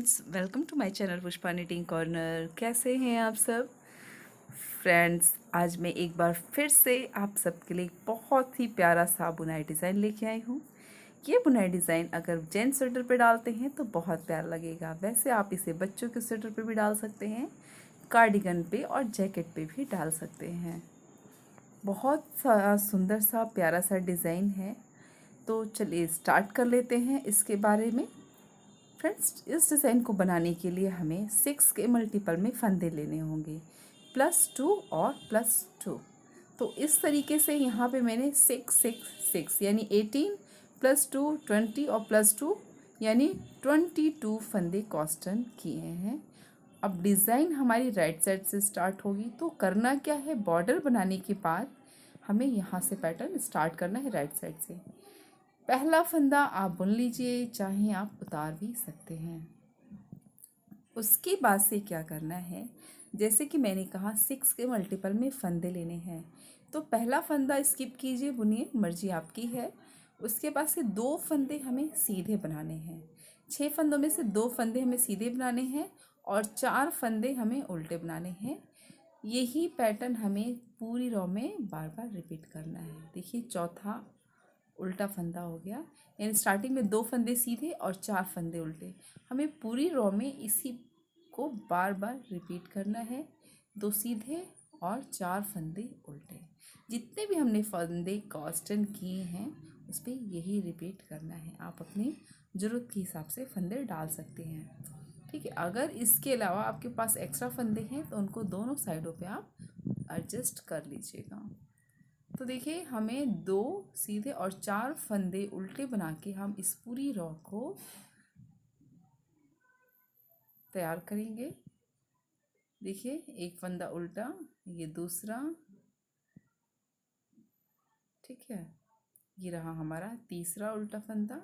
Friends, welcome to my channel Pushpa knitting corner. कैसे हैं आप सब फ्रेंड्स? आज मैं एक बार फिर से आप सबके लिए बहुत ही प्यारा सा बुनाई डिज़ाइन लेके आई हूँ। ये बुनाई डिज़ाइन अगर जेंट्स स्वेटर पे डालते हैं तो बहुत प्यारा लगेगा। वैसे आप इसे बच्चों के स्वेटर पे भी डाल सकते हैं, कार्डिगन पे और जैकेट पे भी डाल सकते हैं। बहुत सा सुंदर सा प्यारा सा डिज़ाइन है। तो चलिए स्टार्ट कर लेते हैं इसके बारे में। फ्रेंड्स, इस डिज़ाइन को बनाने के लिए हमें 6 के मल्टीपल में फंदे लेने होंगे, +2 और +2। तो इस तरीके से यहाँ पे मैंने 6 6 6 यानी 18 +2 20 और +2 यानी 22 फंदे कॉस्टन किए हैं। अब डिज़ाइन हमारी राइट साइड से स्टार्ट होगी। तो करना क्या है, बॉर्डर बनाने के बाद हमें यहाँ से पैटर्न स्टार्ट करना है राइट साइड से। पहला फंदा आप बुन लीजिए, चाहे आप उतार भी सकते हैं। उसके बाद से क्या करना है, जैसे कि मैंने कहा 6 के मल्टीपल में फंदे लेने हैं। तो पहला फंदा स्किप कीजिए, बुनिए, मर्जी आपकी है। उसके बाद से 2 फंदे हमें सीधे बनाने हैं। 6 फंदों में से 2 फंदे हमें सीधे बनाने हैं और 4 फंदे हमें उल्टे बनाने हैं। यही पैटर्न हमें पूरी रो में बार बार रिपीट करना है। देखिए, चौथा उल्टा फंदा हो गया, यानी स्टार्टिंग में 2 फंदे सीधे और 4 फंदे उल्टे। हमें पूरी रो में इसी को बार बार रिपीट करना है। 2 सीधे और 4 फंदे उल्टे। जितने भी हमने फंदे कास्टन किए हैं उस पर यही रिपीट करना है। आप अपनी ज़रूरत के हिसाब से फंदे डाल सकते हैं, ठीक है। अगर इसके अलावा आपके पास एक्स्ट्रा फंदे हैं तो उनको दोनों साइडों पे आप एडजस्ट कर लीजिएगा। तो देखिए, हमें 2 सीधे और 4 फंदे उल्टे बना के हम इस पूरी रो को तैयार करेंगे। देखिए, एक फंदा उल्टा, ये दूसरा, ठीक है, ये रहा हमारा तीसरा उल्टा फंदा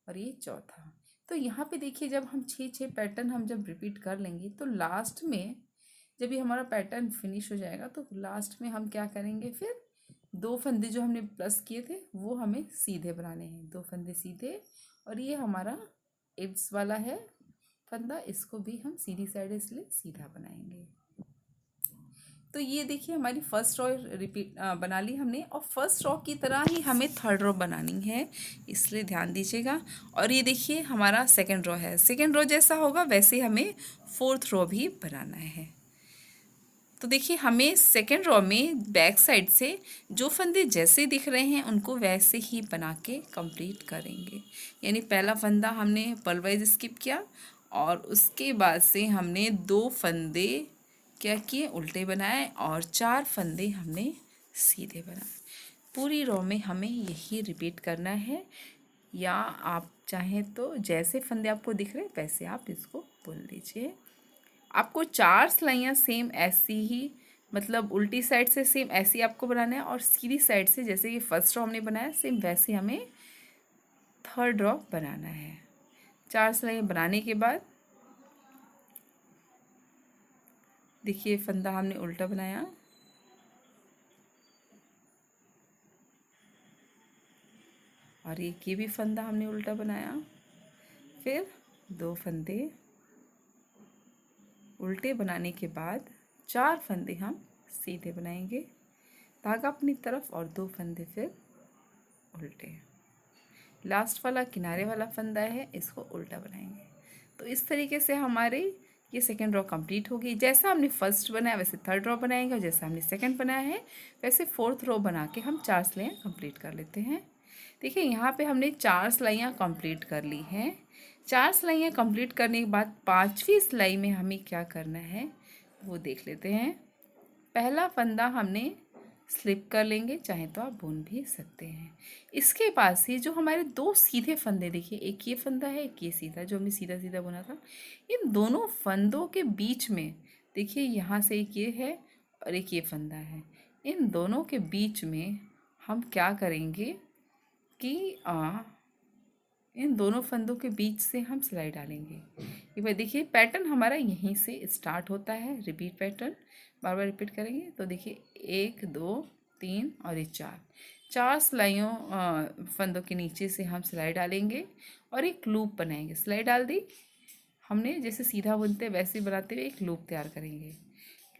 और ये चौथा। तो यहाँ पे देखिए, जब हम 6 पैटर्न हम जब रिपीट कर लेंगे तो लास्ट में जब ये हमारा पैटर्न फिनिश हो जाएगा तो लास्ट में हम क्या करेंगे, फिर 2 फंदे जो हमने प्लस किए थे वो हमें सीधे बनाने हैं। 2 फंदे सीधे और ये हमारा एब्स वाला है फंदा, इसको भी हम सीधी साइड इसलिए सीधा बनाएंगे। तो ये देखिए, हमारी फर्स्ट रो रिपीट बना ली हमने और फर्स्ट रो की तरह ही हमें थर्ड रो बनानी है, इसलिए ध्यान दीजिएगा। और ये देखिए, हमारा सेकंड रो है। सेकंड रो जैसा होगा वैसे हमें फोर्थ रो भी बनाना है। तो देखिए, हमें सेकंड रो में बैक साइड से जो फंदे जैसे दिख रहे हैं उनको वैसे ही बना के कंप्लीट करेंगे। यानी पहला फंदा हमने पलवाइज स्किप किया और उसके बाद से हमने 2 फंदे क्या किए, उल्टे बनाए और 4 फंदे हमने सीधे बनाए। पूरी रो में हमें यही रिपीट करना है, या आप चाहें तो जैसे फंदे आपको दिख रहे हैं वैसे आप इसको बुन लीजिए। आपको 4 सिलाइयाँ सेम ऐसी ही, मतलब उल्टी साइड से सेम ऐसी आपको बनाना है और सीधी साइड से जैसे कि फर्स्ट रो हमने बनाया सेम वैसे हमें थर्ड रो बनाना है। 4 सिलाइयाँ बनाने के बाद देखिए, फंदा हमने उल्टा बनाया और एक ये भी फंदा हमने उल्टा बनाया। फिर 2 फंदे उल्टे बनाने के बाद 4 फंदे हम सीधे बनाएंगे, धागा अपनी तरफ और 2 फंदे फिर उल्टे। लास्ट वाला किनारे वाला फंदा है, इसको उल्टा बनाएंगे। तो इस तरीके से हमारे ये सेकेंड रो कंप्लीट होगी। जैसा हमने फर्स्ट बनाया वैसे थर्ड रो बनाएंगे और जैसा हमने सेकंड बनाया है वैसे फोर्थ रो बना के हम 4 सिलाइयाँ कंप्लीट कर लेते हैं। देखिए, यहाँ पे हमने 4 सिलाइयाँ कंप्लीट कर ली हैं। 4 सिलाइयाँ कंप्लीट करने के बाद 5वीं सिलाई में हमें क्या करना है वो देख लेते हैं। पहला फंदा हमने स्लिप कर लेंगे, चाहे तो आप बुन भी सकते हैं। इसके बाद से जो हमारे 2 सीधे फंदे, देखिए एक ये फंदा है एक ये सीधा, जो हमने सीधा सीधा बुना था, इन दोनों फंदों के बीच में देखिए यहाँ से एक ये है और एक ये फंदा है। इन दोनों के बीच में हम क्या करेंगे कि इन दोनों फंदों के बीच से हम सिलाई डालेंगे। ये भाई देखिए, पैटर्न हमारा यहीं से स्टार्ट होता है, रिपीट पैटर्न बार बार रिपीट करेंगे। तो देखिए 1 2 3 और ये 4 सिलाइयों फंदों के नीचे से हम सिलाई डालेंगे और एक लूप बनाएंगे। सिलाई डाल दी, हमने जैसे सीधा बुनते हैं वैसे बनाते हुए एक लूप तैयार करेंगे।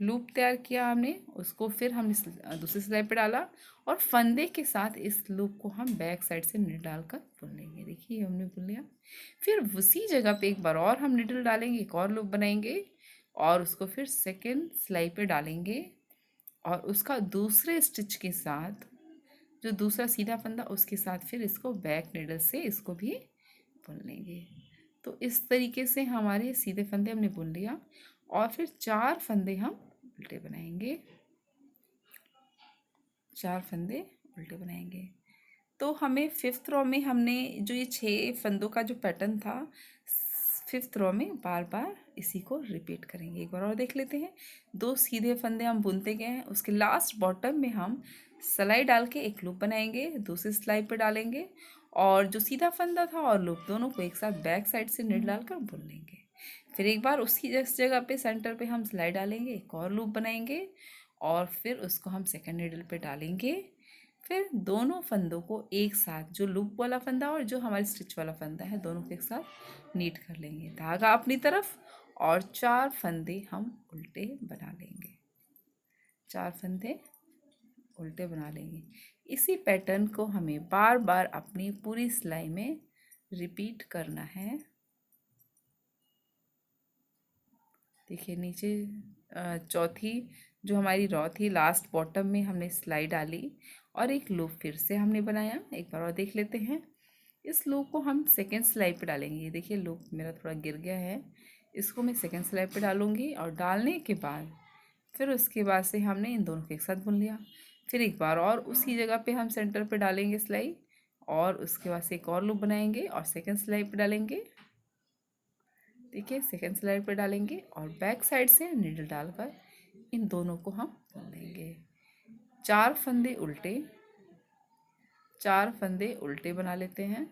लूप तैयार किया हमने, उसको फिर हम इस दूसरी सिलाई पे डाला और फंदे के साथ इस लूप को हम बैक साइड से निडल डालकर बुन लेंगे। देखिए हमने बुन लिया। फिर उसी जगह पे एक बार और हम निडल डालेंगे, एक और लूप बनाएंगे और उसको फिर सेकेंड सिलाई पे डालेंगे और उसका दूसरे स्टिच के साथ जो दूसरा सीधा फंदा उसके साथ फिर इसको बैक निडल से इसको भी बुन लेंगे। तो इस तरीके से हमारे सीधे फंदे हमने बुन लिया और फिर 4 फंदे हम उल्टे बनाएंगे, 4 फंदे उल्टे बनाएंगे। तो हमें 5th रो में हमने जो ये 6 फंदों का जो पैटर्न था 5th रो में बार बार इसी को रिपीट करेंगे। एक बार और देख लेते हैं। 2 सीधे फंदे हम बुनते गए हैं, उसके लास्ट बॉटम में हम सिलाई डाल के एक लूप बनाएंगे, दूसरी सिलाई पे डालेंगे और जो सीधा फंदा था और लूप दोनों को एक साथ बैक साइड से निड डालकर बुन लेंगे। फिर एक बार उसी जगह पे सेंटर पे हम सिलाई डालेंगे, एक और लूप बनाएंगे और फिर उसको हम सेकंड नीडल पे डालेंगे। फिर दोनों फंदों को एक साथ, जो लूप वाला फंदा और जो हमारे स्टिच वाला फंदा है, दोनों को एक साथ नीट कर लेंगे, धागा अपनी तरफ और 4 फंदे हम उल्टे बना लेंगे, 4 फंदे उल्टे बना लेंगे। इसी पैटर्न को हमें बार बार अपनी पूरी सिलाई में रिपीट करना है। देखिए नीचे चौथी जो हमारी रॉ थी लास्ट बॉटम में हमने सिलाई डाली और एक लूप फिर से हमने बनाया। एक बार और देख लेते हैं। इस लूप को हम सेकेंड सिलाई पे डालेंगे। ये देखिए लूप मेरा थोड़ा गिर गया है, इसको मैं सेकेंड सिलाई पे डालूंगी और डालने के बाद फिर उसके बाद से हमने इन दोनों को एक साथ बुन लिया। फिर एक बार और उसी जगह पे हम सेंटर पे डालेंगे सिलाई और उसके बाद से एक और लूप बनाएंगे और सेकेंड सिलाई पे डालेंगे। देखिए सेकेंड सिलाई पे डालेंगे और बैक साइड से नीडल डालकर इन दोनों को हम बुन लेंगे। 4 फंदे उल्टे, 4 फंदे उल्टे बना लेते हैं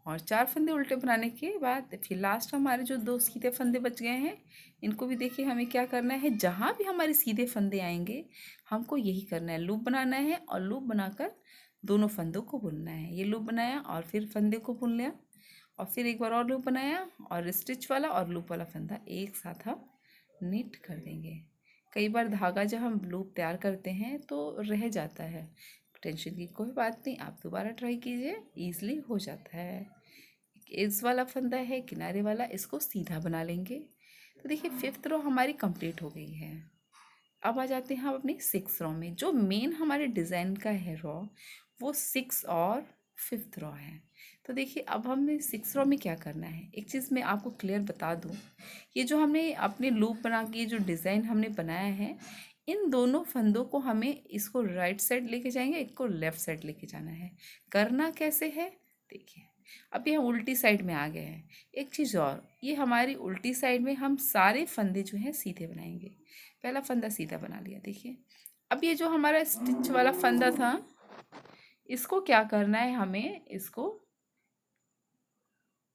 और 4 फंदे उल्टे बनाने के बाद फिर लास्ट हमारे जो 2 सीधे फंदे बच गए हैं, इनको भी देखिए हमें क्या करना है। जहाँ भी हमारे सीधे फंदे आएंगे हमको यही करना है, लूप बनाना है और लूप बनाकर दोनों फंदों को बुनना है। ये लूप बनाया और फिर फंदे को बुन लिया और फिर एक बार और लूप बनाया और स्टिच वाला और लूप वाला फंदा एक साथ हम नीट कर देंगे। कई बार धागा जब हम लूप तैयार करते हैं तो रह जाता है, टेंशन की कोई बात नहीं, आप दोबारा ट्राई कीजिए, ईजिली हो जाता है। इस वाला फंदा है किनारे वाला, इसको सीधा बना लेंगे। तो देखिए 5th रो हमारी कंप्लीट हो गई है। अब आ जाते हैं हम अपनी 6th रो में। जो मेन हमारे डिज़ाइन का है रो वो 6 और 5th रो है। तो देखिए अब हमें 6th रो में क्या करना है, एक चीज़ मैं आपको क्लियर बता दूं। ये जो हमने अपने लूप बना के जो डिज़ाइन हमने बनाया है, इन दोनों फंदों को हमें इसको राइट साइड लेके जाएंगे, एक को लेफ़्ट साइड लेके जाना है। करना कैसे है देखिए। अभी हम उल्टी साइड में आ गए हैं। एक चीज़ और, ये हमारी उल्टी साइड में हम सारे फंदे जो हैं सीधे बनाएंगे। पहला फंदा सीधा बना लिया। देखिए अब ये जो हमारा स्टिच वाला फंदा था, इसको क्या करना है, हमें इसको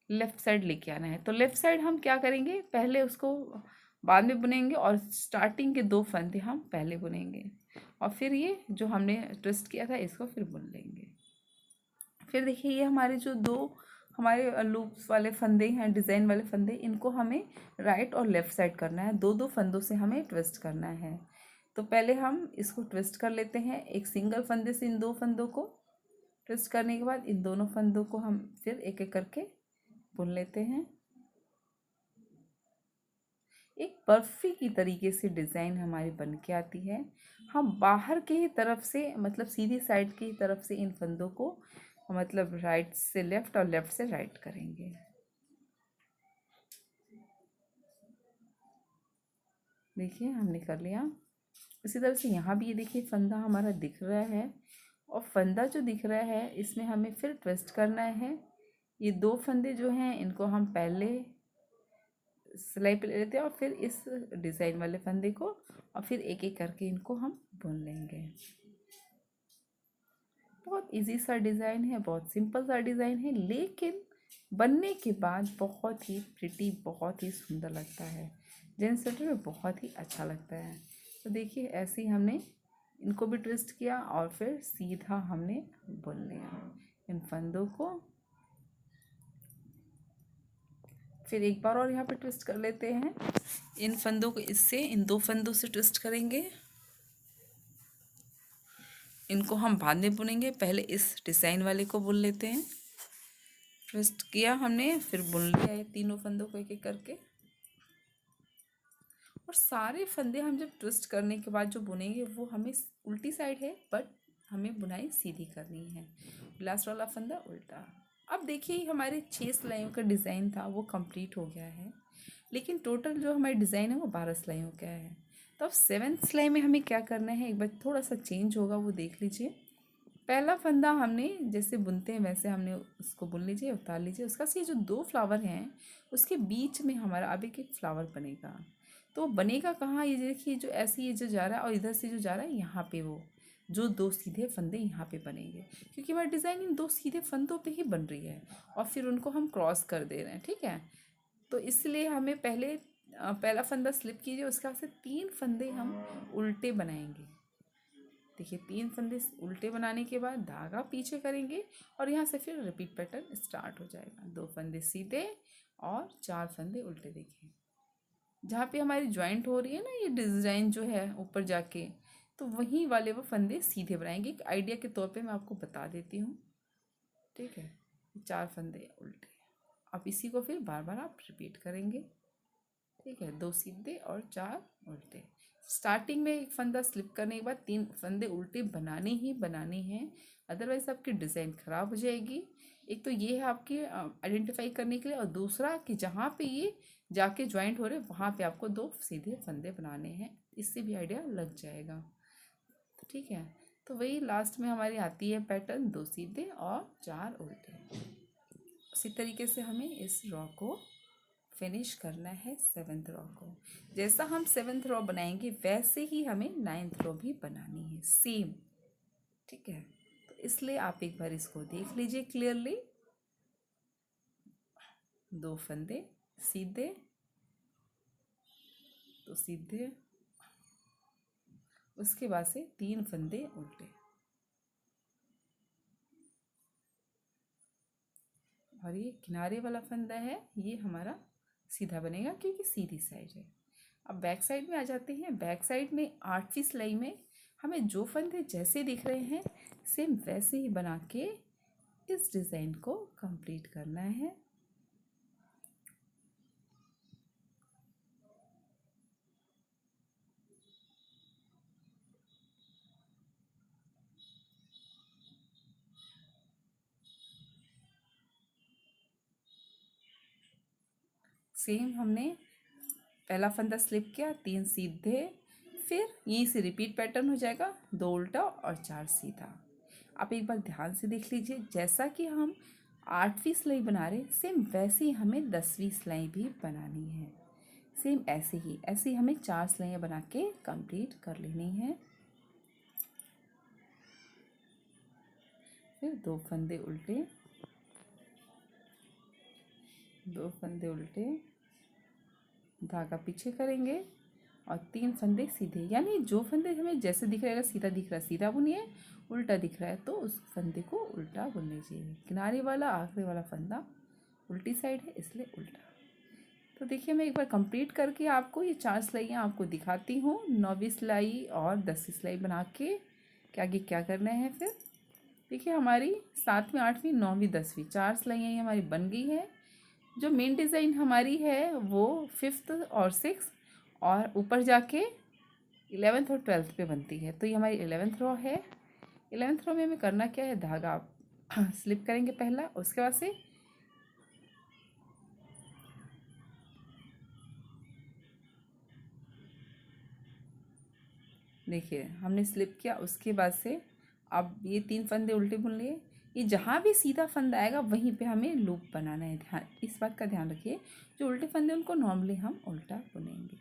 लेफ़्ट साइड लेके आना है। तो लेफ़्ट साइड हम क्या करेंगे, पहले उसको बाद में बुनेंगे और स्टार्टिंग के 2 फंदे हम पहले बुनेंगे और फिर ये जो हमने ट्विस्ट किया था इसको फिर बुन लेंगे। फिर देखिए ये हमारे जो 2 हमारे लूप्स वाले फंदे हैं, डिज़ाइन वाले फंदे, इनको हमें राइट और लेफ़्ट साइड करना है। 2-2 फंदों से हमें ट्विस्ट करना है। तो पहले हम इसको ट्विस्ट कर लेते हैं। एक सिंगल फंदे से इन 2 फंदों को ट्विस्ट करने के बाद इन दोनों फंदों को हम फिर एक एक करके बुन लेते हैं। एक बर्फी की तरीके से डिज़ाइन हमारी बन के आती है। हम बाहर की ही तरफ से, मतलब सीधी साइड की तरफ से इन फंदों को मतलब राइट से लेफ़्ट और लेफ़्ट से राइट करेंगे। देखिए हमने कर लिया। इसी तरह से यहाँ भी ये देखिए फंदा हमारा दिख रहा है और फंदा जो दिख रहा है इसमें हमें फिर ट्विस्ट करना है। ये 2 फंदे जो हैं इनको हम पहले सिलाई पे ले लेते हैं और फिर इस डिज़ाइन वाले फंदे को और फिर एक एक करके इनको हम बुन लेंगे। बहुत इजी सा डिज़ाइन है, बहुत सिंपल सा डिज़ाइन है, लेकिन बनने के बाद बहुत ही प्रिटी, बहुत ही सुंदर लगता है। जेंट्स स्वेटर में बहुत ही अच्छा लगता है। तो देखिए ऐसे ही हमने इनको भी ट्विस्ट किया और फिर सीधा हमने बुन लिया इन फंदों को। फिर एक बार और यहाँ पे ट्विस्ट कर लेते हैं। इन फंदों को इससे, इन 2 फंदों से ट्विस्ट करेंगे। इनको हम बाद में बुनेंगे, पहले इस डिज़ाइन वाले को बुन लेते हैं। ट्विस्ट किया हमने, फिर बुन लिया ये तीनों फंदों को एक एक करके। और सारे फंदे हम जब ट्विस्ट करने के बाद जो बुनेंगे वो हमें उल्टी साइड है, बट हमें बुनाई सीधी करनी है। लास्ट वाला फंदा उल्टा। अब देखिए हमारे 6 सिलाइयों का डिज़ाइन था वो कंप्लीट हो गया है, लेकिन टोटल जो हमारी डिज़ाइन है वो 12 सिलाइयों का है। तो अब 7th सिलाई में हमें क्या करना है, एक बार थोड़ा सा चेंज होगा वो देख लीजिए। पहला फंदा हमने जैसे बुनते हैं वैसे हमने उसको बुन लीजिए, उतार लीजिए। उसका से जो 2 फ्लावर हैं उसके बीच में हमारा अब एक फ्लावर बनेगा। तो बनेगा कहाँ, ये देखिए जो ऐसे ये जो जा रहा है और इधर से जो जा रहा है यहाँ पे वो जो 2 सीधे फंदे यहाँ पे बनेंगे, क्योंकि हमारी डिज़ाइन इन 2 सीधे फंदों पे ही बन रही है और फिर उनको हम क्रॉस कर दे रहे हैं, ठीक है। तो इसलिए हमें पहले पहला फंदा स्लिप कीजिए, उसके बाद से 3 फंदे हम उल्टे बनाएंगे। देखिए 3 फंदे उल्टे बनाने के बाद धागा पीछे करेंगे और यहाँ से फिर रिपीट पैटर्न स्टार्ट हो जाएगा। 2 फंदे सीधे और 4 फंदे उल्टे। देखिए जहाँ पे हमारी ज्वाइंट हो रही है ना ये डिज़ाइन जो है ऊपर जाके, तो वहीं वाले वो फंदे सीधे बनाएंगे। एक आइडिया के तौर पे मैं आपको बता देती हूँ, ठीक है। 4 फंदे उल्टे। अब इसी को फिर बार बार आप रिपीट करेंगे, ठीक है। 2 सीधे और 4 उल्टे। स्टार्टिंग में एक फंदा स्लिप करने के बाद 3 फंदे उल्टे बनाने ही बनाने हैं, अदरवाइज आपकी डिज़ाइन ख़राब हो जाएगी। एक तो ये है आपकी आइडेंटिफाई करने के लिए, और दूसरा कि जहाँ पे ये जाके ज्वाइंट हो रहे वहाँ पे आपको 2 सीधे फंदे बनाने हैं, इससे भी आइडिया लग जाएगा, तो ठीक है। तो वही लास्ट में हमारी आती है पैटर्न 2 सीधे और 4 उल्टे। उसी तरीके से हमें इस रॉ को फिनिश करना है 7th रॉ को। जैसा हम 7th रॉ बनाएंगे वैसे ही हमें 9th रॉ भी बनानी है, सेम, ठीक है। तो इसलिए आप एक बार इसको देख लीजिए क्लियरली। 2 फंदे सीधे, 2 सीधे, उसके बाद से 3 फंदे उल्टे, और ये किनारे वाला फंदा है ये हमारा सीधा बनेगा क्योंकि सीधी साइड है। अब बैक साइड में आ जाते हैं। बैक साइड में 8वीं सिलाई में हमें जो फंदे जैसे दिख रहे हैं सेम वैसे ही बना के इस डिज़ाइन को कंप्लीट करना है। सेम हमने पहला फंदा स्लिप किया, 3 सीधे, फिर यहीं से रिपीट पैटर्न हो जाएगा, 2 उल्टा और 4 सीधा। आप एक बार ध्यान से देख लीजिए, जैसा कि हम 8वीं सिलाई बना रहे सेम वैसे ही हमें 10वीं सिलाई भी बनानी है। सेम ऐसे ही हमें 4 सिलाइयाँ बना के कंप्लीट कर लेनी है। फिर 2 फंदे उल्टे, 2 फंदे उल्टे, धागा पीछे करेंगे और 3 फंदे सीधे, यानी जो फंदे हमें जैसे दिख रहेगा, सीधा दिख रहा है सीधा बुनिए, उल्टा दिख रहा है तो उस फंदे को उल्टा बुन लीजिए। किनारे वाला आखिरी वाला फंदा उल्टी साइड है इसलिए उल्टा। तो देखिए मैं एक बार कंप्लीट करके आपको ये 4 सिलाइयाँ आपको दिखाती हूँ, 9वीं सिलाई और 10वीं सिलाई बना के कि आगे क्या करना है। फिर देखिए हमारी 7वीं 8वीं 9वीं 10वीं 4 सिलाइयाँ हमारी बन गई है। जो मेन डिज़ाइन हमारी है वो 5th और 6th और ऊपर जाके 11th और 12th पे बनती है। तो ये हमारी 11th रो है। 11th रो में हमें करना क्या है, धागा स्लिप करेंगे पहला, उसके बाद से देखिए हमने स्लिप किया, उसके बाद से अब ये 3 फंदे उल्टे बुन लिए। ये जहाँ भी सीधा फंदा आएगा वहीं पे हमें लूप बनाना है, ध्यान इस बात का ध्यान रखिए। जो उल्टे फंदे उनको नॉर्मली हम उल्टा बुनेंगे।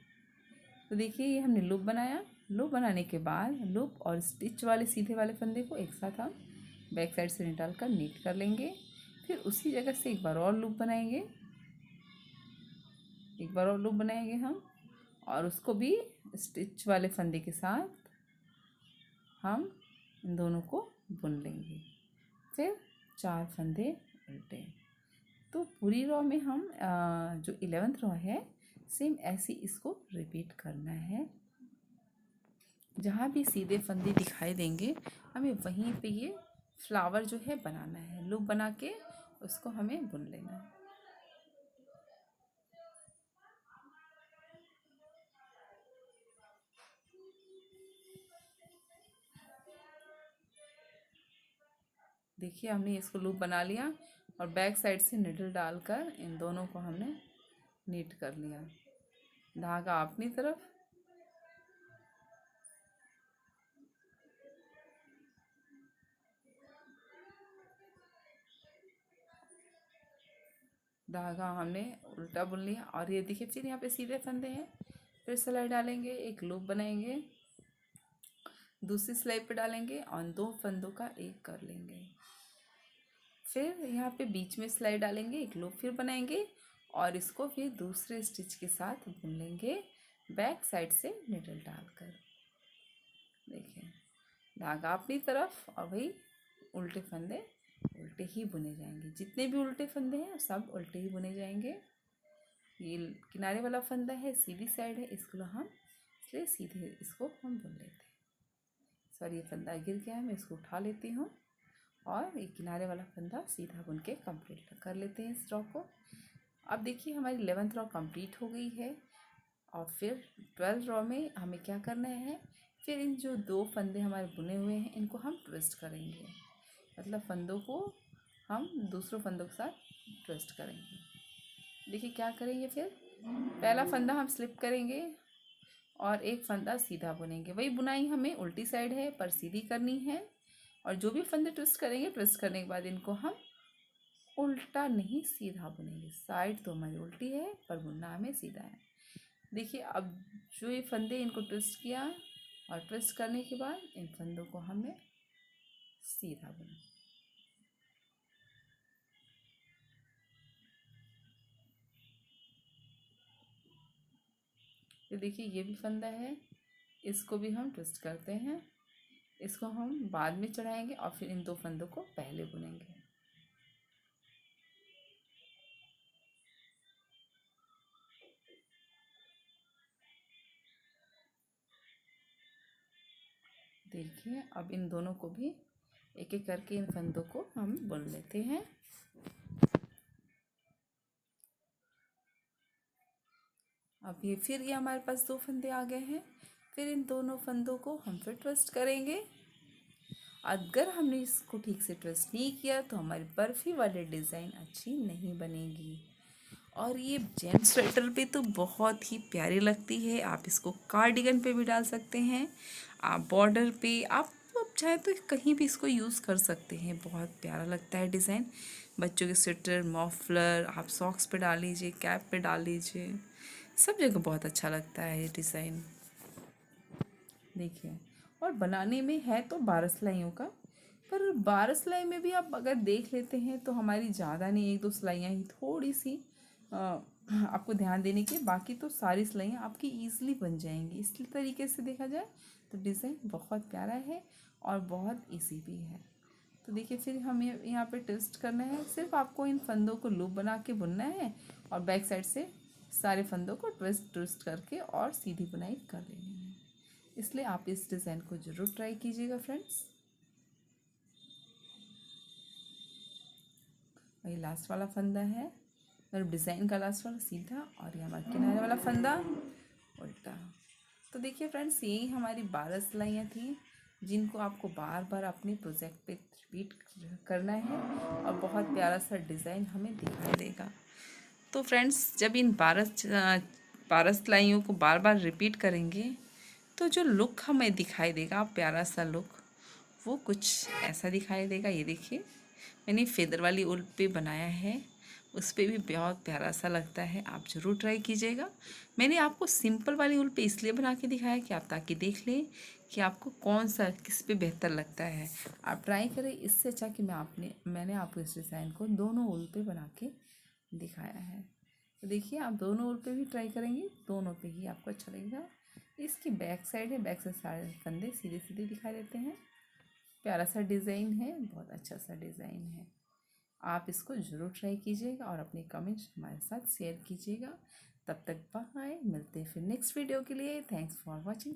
तो देखिए ये हमने लूप बनाया। लूप बनाने के बाद लूप और स्टिच वाले सीधे वाले फंदे को एक साथ हम बैक साइड से निकाल कर नीट कर लेंगे। फिर उसी जगह से एक बार और लूप बनाएंगे, एक बार और लूप बनाएंगे हम, और उसको भी स्टिच वाले फंदे के साथ हम इन दोनों को बुन लेंगे। फिर 4 फंदे उल्टे। तो पूरी रो में हम जो 11th रो है सेम ऐसे इसको रिपीट करना है। जहाँ भी सीधे फंदे दिखाई देंगे हमें वहीं पे ये फ्लावर जो है बनाना है। लूप बना के उसको हमें बुन लेना है। देखिए हमने इसको लूप बना लिया और बैक साइड से निडल डालकर इन दोनों को हमने नीट कर लिया। धागा अपनी तरफ, धागा हमने उल्टा बुन लिया। और ये देखिए फिर यहाँ पे सीधे फंदे हैं, फिर सिलाई डालेंगे, एक लूप बनाएंगे, दूसरी सिलाई पे डालेंगे और दो फंदों का एक कर लेंगे। फिर यहाँ पे बीच में सिलाई डालेंगे, एक लूप फिर बनाएंगे और इसको फिर दूसरे स्टिच के साथ बुन लेंगे बैक साइड से निडल डालकर। देखिए धागा अपनी तरफ और वही उल्टे फंदे उल्टे ही बुने जाएंगे। जितने भी उल्टे फंदे हैं सब उल्टे ही बुने जाएंगे। ये किनारे वाला फंदा है, सीधी साइड है, इसको हम इसलिए सीधे इसको हम बुन लेते हैं। सॉरी ये फंदा गिर गया है, मैं इसको उठा लेती हूँ और ये किनारे वाला फंदा सीधा बुन के कंप्लीट कर लेते हैं इस रो को। अब देखिए हमारी 11th रो कंप्लीट हो गई है और फिर 12th रो में हमें क्या करना है, फिर इन जो दो फंदे हमारे बुने हुए हैं इनको हम ट्विस्ट करेंगे। मतलब फंदों को हम दूसरों फंदों के साथ ट्विस्ट करेंगे। देखिए क्या करेंगे, फिर पहला फंदा हम स्लिप करेंगे और एक फंदा सीधा बुनेंगे। वही बुनाई हमें उल्टी साइड है पर सीधी करनी है। और जो भी फंदे ट्विस्ट करेंगे, ट्विस्ट करने के बाद इनको हम उल्टा नहीं सीधा बुनेंगे। साइड तो हमारी उल्टी है पर बुनना हमें सीधा है। देखिए अब जो ये फंदे इनको ट्विस्ट किया और ट्विस्ट करने के बाद इन फंदों को हमने सीधा बुना। तो देखिए ये भी फंदा है, इसको भी हम ट्विस्ट करते हैं, इसको हम बाद में चढ़ाएंगे और फिर इन दो फंदों को पहले बुनेंगे। देखिए अब इन दोनों को भी एक एक करके इन फंदों को हम बुन लेते हैं। अब ये फिर ये हमारे पास दो फंदे आ गए हैं। फिर इन दोनों फंदों को हम फिर ट्विस्ट करेंगे। अगर हमने इसको ठीक से ट्विस्ट नहीं किया तो हमारी बर्फ़ी वाली डिज़ाइन अच्छी नहीं बनेगी। और ये जेंट्स स्वेटर पे तो बहुत ही प्यारी लगती है। आप इसको कार्डिगन पे भी डाल सकते हैं, आप बॉर्डर पे, आप चाहे तो कहीं भी इसको यूज़ कर सकते हैं। बहुत प्यारा लगता है डिज़ाइन। बच्चों के स्वेटर, मफलर, आप सॉक्स पे डाल लीजिए, कैप पे डाल लीजिए, सब जगह बहुत अच्छा लगता है ये डिज़ाइन। देखिए और बनाने में है तो 12 सिलाइयों का, पर 12 सिलाई में भी आप अगर देख लेते हैं तो हमारी ज़्यादा नहीं, एक दो सिलाइयाँ ही थोड़ी सी आपको ध्यान देने की, बाकी तो सारी सिलाइयाँ आपकी ईज़िली बन जाएंगी। इस तरीके से देखा जाए तो डिज़ाइन बहुत प्यारा है और बहुत ईजी भी है। तो देखिए फिर हमें यहाँ पे ट्विस्ट करना है। सिर्फ आपको इन फंदों को लूप बना के बुनना है और बैक साइड से सारे फंदों को ट्विस्ट करके और सीधी बुनाई कर लेनी है। इसलिए आप इस डिज़ाइन को ज़रूर ट्राई कीजिएगा फ्रेंड्स। ये लास्ट वाला फंदा है, मतलब डिज़ाइन का लास्ट वाला सीधा, और ये हमारा किनारे वाला फंदा उल्टा। तो देखिए फ्रेंड्स यही हमारी 12 सिलाइयाँ थी जिनको आपको बार बार अपने प्रोजेक्ट पे रिपीट करना है और बहुत प्यारा सा डिज़ाइन हमें दिखाई देगा। तो फ्रेंड्स जब इन 12 सिलाइयों को बार बार रिपीट करेंगे तो जो लुक हमें दिखाई देगा, प्यारा सा लुक, वो कुछ ऐसा दिखाई देगा। ये देखिए मैंने फेदर वाली ऊल पे बनाया है, उस पर भी बहुत प्यारा सा लगता है। आप ज़रूर ट्राई कीजिएगा। मैंने आपको सिंपल वाली ऊल पे इसलिए बना के दिखाया कि आप ताकि देख लें कि आपको कौन सा किस पे बेहतर लगता है। आप ट्राई करें, इससे अच्छा कि मैंने आपको इस डिज़ाइन को दोनों ऊल पे बना के दिखाया है। तो देखिए आप दोनों ऊल पे भी ट्राई करेंगे, दोनों पे ही आपको अच्छा लगेगा। इसकी बैक साइड है, बैक से सारे फंदे सीधे सीधे दिखाई देते हैं। प्यारा सा डिज़ाइन है, बहुत अच्छा सा डिज़ाइन है। आप इसको ज़रूर ट्राई कीजिएगा और अपने कमेंट्स हमारे साथ शेयर कीजिएगा। तब तक बाय, मिलते हैं फिर नेक्स्ट वीडियो के लिए। Thanks for watching.